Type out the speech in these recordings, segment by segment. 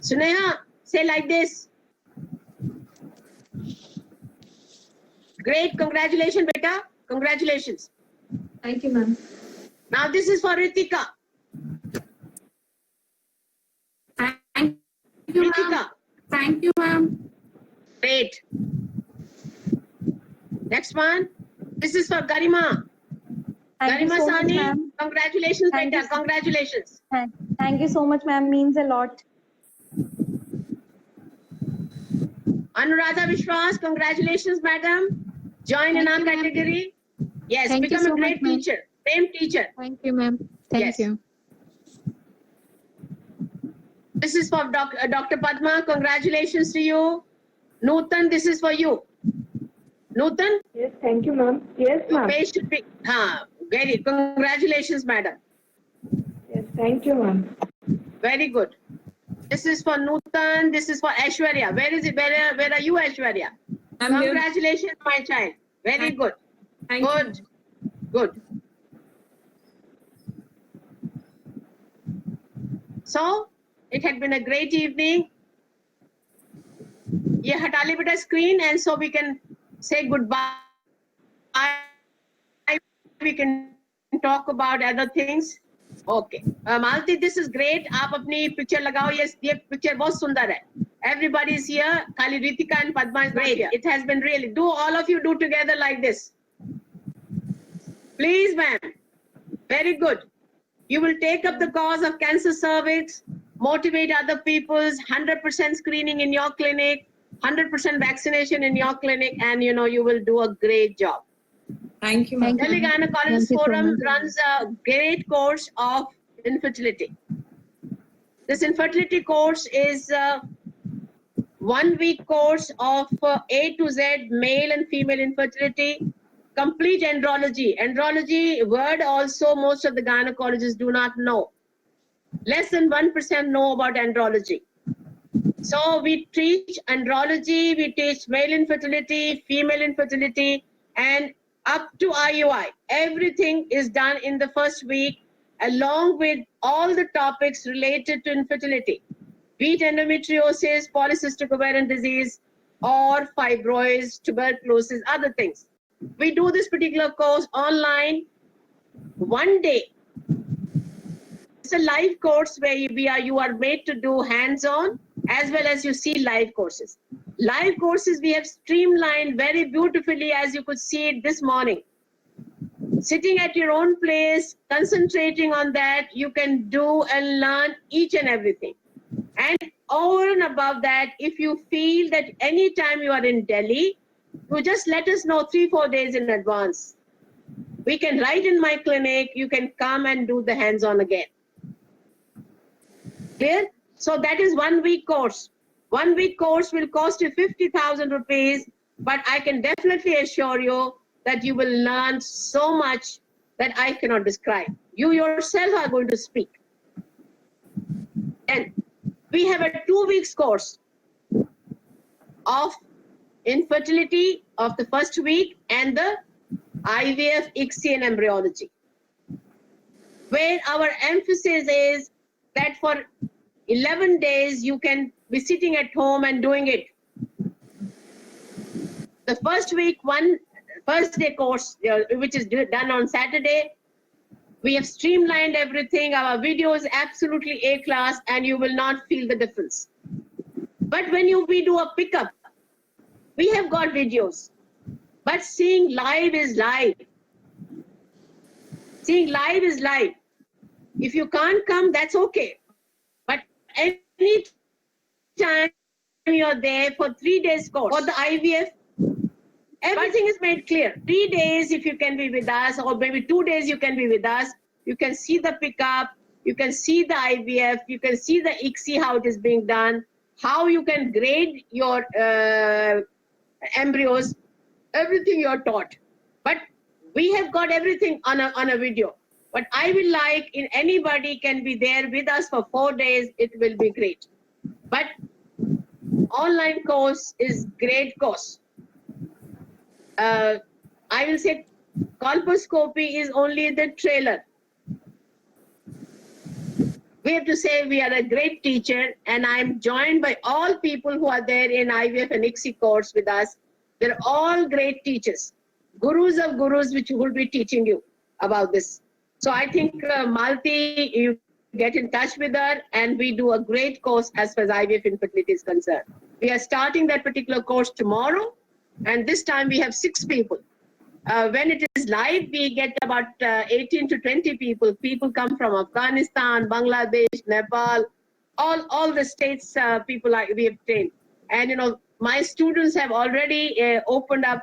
Suneha, say like this. Great, congratulations, beta. Congratulations. Thank you, ma'am. Now this is for Ritika. Thank you, ma'am. Ritika, Thank you, ma'am. great. Next one. This is for Garima. Thank you Garima so much, Sani, ma'am. congratulations, Thank beta. you. Congratulations. Thank you so much, ma'am. Means a lot. Anuradha Vishwas, congratulations, madam. Join in Thank our you, ma'am. category. Yes, Thank you become a so great much, ma'am. teacher. Same teacher. Thank you, ma'am. Thank Yes. you. This is for Dr. Padma. Congratulations to you. Nutan, this is for you. Nutan, Yes, thank you, ma'am. Yes, your ma'am. face should be. Very. Congratulations, madam. Yes, thank you, ma'am. Very good. This is for Nutan. This is for Aishwarya. Where is it? Where are you, Aishwarya? I'm here. Congratulations, my child. Very good. Thank you. Good. Good. So, it had been a great evening. ये हटा ले बेटा screen, and so we can say goodbye. We can talk about other things. Okay. Malti, this is great. आप अपनी picture लगाओ. Yes, ये picture बहुत सुंदर है. Everybody is here. खाली Ritika and Padma is great. It has been really. Do all of you do together like this. Please, ma'am. Very good. You will take up the cause of cancer cervix, motivate other people's 100% screening in your clinic, 100% vaccination in your clinic, and you will do a great job. Thank you, ma'am. Delhi Gynecologist Forum runs a great course of infertility. This infertility course is a 1-week course of A to Z male and female infertility, complete andrology. Andrology word also most of the gynecologists do not know. Less than 1% know about andrology. So we teach andrology, we teach male infertility, female infertility, and up to IUI. Everything is done in the first week, along with all the topics related to infertility, be it endometriosis, polycystic ovarian disease, or fibroids, tuberculosis, other things. We do this particular course online 1 day. It's a live course where you are made to do hands-on as well as you see live courses. Live courses we have streamlined very beautifully, as you could see it this morning. Sitting at your own place, concentrating on that, you can do and learn each and everything. And over and above that, if you feel that anytime you are in Delhi, you just let us know 3-4 days in advance. We can write in my clinic, you can come and do the hands-on again. Clear? So that is 1-week course. 1-week course will cost you 50,000 rupees, but I can definitely assure you that you will learn so much that I cannot describe. You yourself are going to speak. And we have a 2-week course of infertility of the first week and the IVF, ICSI, and embryology, where our emphasis is that for 11 days you can be sitting at home and doing it. The first week, first day course, which is done on Saturday, we have streamlined everything. Our video is absolutely A-class, and you will not feel the difference. But when we do a pickup, we have got videos, but seeing live is live. Seeing live is live. If you can't come, that's okay. But any time you're there for 3 days course, for the IVF, everything is made clear. 3 days if you can be with us, or maybe 2 days you can be with us. You can see the pickup, you can see the IVF, you can see the ICSI, how it is being done, how you can grade your embryos, everything you're taught. But we have got everything on a video. But I will like, if anybody can be there with us for 4 days, it will be great. But online course is great course. I will say colposcopy is only the trailer. we have to say we are a great teacher, and I'm joined by all people who are there in IVF and ICSI course with us. They're all great teachers, gurus of gurus, which will be teaching you about this. So I think Malti, you get in touch with her, and we do a great course as far as IVF infertility is concerned. We are starting that particular course tomorrow, and this time we have 6 people. When it is live, we get about 18 to 20 people. People come from Afghanistan, Bangladesh, Nepal, all the states people we have trained. And, you know, my students have already opened up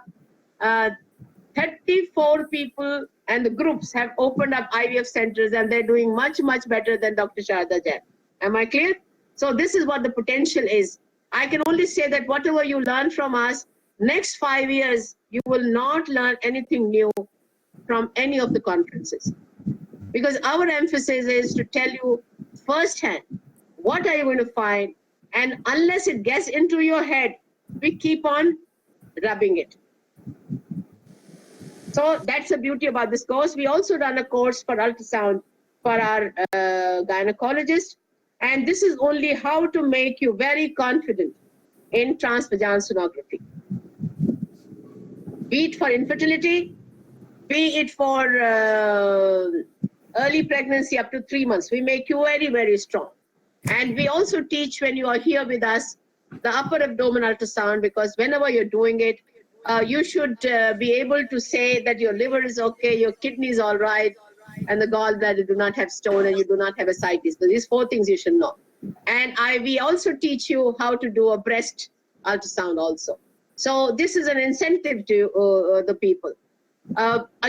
34 people, and the groups have opened up IVF centers, and they're doing much, much better than Dr. Sharda Jain. Am I clear? So this is what the potential is. I can only say that whatever you learn from us, next 5 years, you will not learn anything new from any of the conferences. Because our emphasis is to tell you firsthand, what are you going to find? And unless it gets into your head, we keep on rubbing it. So that's the beauty about this course. We also run a course for ultrasound for our gynecologists. And this is only how to make you very confident in transvaginal sonography. Be it for infertility, be it for early pregnancy up to 3 months. We make you very, very strong. And we also teach, when you are here with us, the upper abdominal ultrasound, because whenever you're doing it, you should be able to say that your liver is okay, your kidney is all right, and the gallbladder do not have stone, and you do not have ascites. So these 4 things you should know. And we also teach you how to do a breast ultrasound also. So this is an incentive to the people.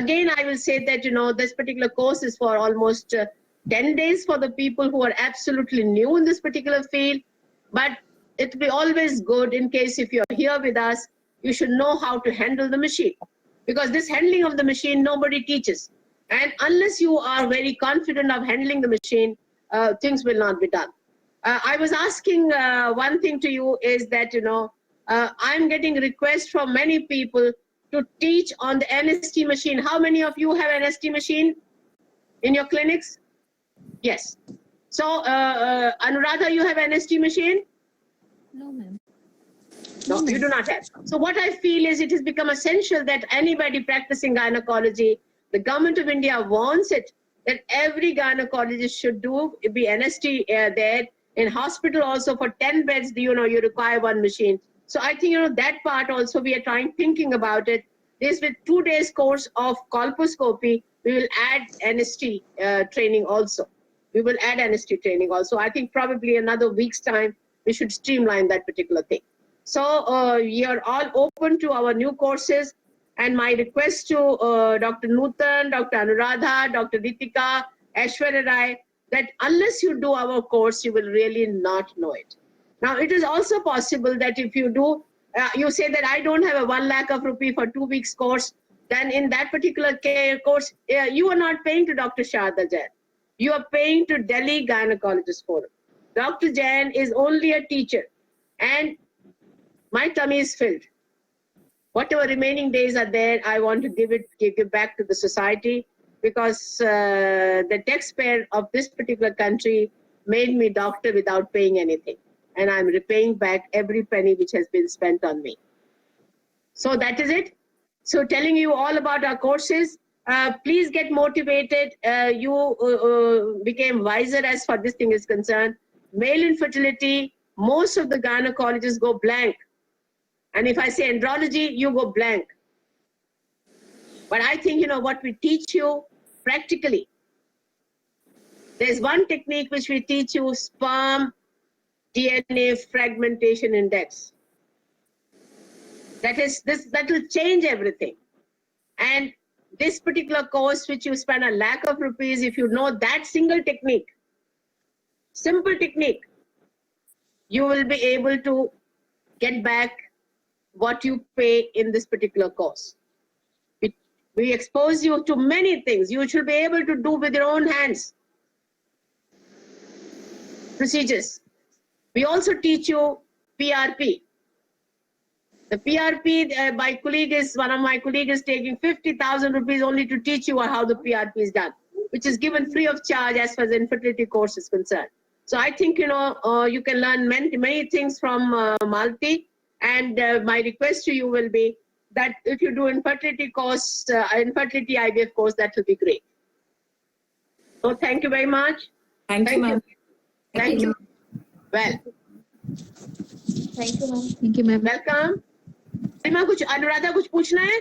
Again, I will say that, you know, this particular course is for almost 10 days for the people who are absolutely new in this particular field. But it will be always good, in case if you're here with us, you should know how to handle the machine. Because this handling of the machine, nobody teaches. And unless you are very confident of handling the machine, things will not be done. I was asking one thing to you is that, you know, I'm getting requests from many people to teach on the NST machine. How many of you have NST machine in your clinics? Yes. So, Anuradha, you have NST machine? No, ma'am. No, you do not have. So what I feel is it has become essential that anybody practicing gynecology, the government of India wants it, that every gynecologist should be NST there. In hospital also for 10 beds, you know, you require 1 machine. So I think, you know, that part also we are thinking about it. This with 2 days course of colposcopy, we will add NST training also. We will add NST training also. I think probably another week's time, we should streamline that particular thing. So you're all open to our new courses. And my request to Dr. Nutan, Dr. Anuradha, Dr. Ritika, Aishwarya Rai, that unless you do our course, you will really not know it. Now, it is also possible that if you do, you say that I don't have a 1 lakh of rupee for 2 weeks course, then in that particular course, you are not paying to Dr. Sharda Jain. You are paying to Delhi Gynecologist Forum. Dr. Jain is only a teacher, and my tummy is filled. Whatever remaining days are there, I want to give it back to the society, because the taxpayer of this particular country made me doctor without paying anything. And I'm repaying back every penny which has been spent on me. So that is it. So telling you all about our courses, please get motivated. You became wiser as far as this thing is concerned. Male infertility, most of the gynecologists go blank. And if I say andrology, you go blank. But I think, you know, what we teach you practically, there's one technique which we teach you, sperm DNA fragmentation index. That will change everything. And this particular course, which you spend 1 lakh of rupees, if you know that single technique, simple technique, you will be able to get back what you pay in this particular course. We expose you to many things. You should be able to do with your own hands. Procedures. We also teach you PRP. The PRP, one of my colleagues is taking 50,000 rupees only to teach you how the PRP is done. which is given free of charge as far as the infertility course is concerned. So I think, you can learn many things from Malti. And my request to you will be that if you do infertility course, infertility IVF course, that will be great. So thank you very much. Thank you, ma'am. Thank you. Well, Thank you, ma'am. Thank you, ma'am. welcome. Rima, कुछ अनुराधा कुछ पूछना है?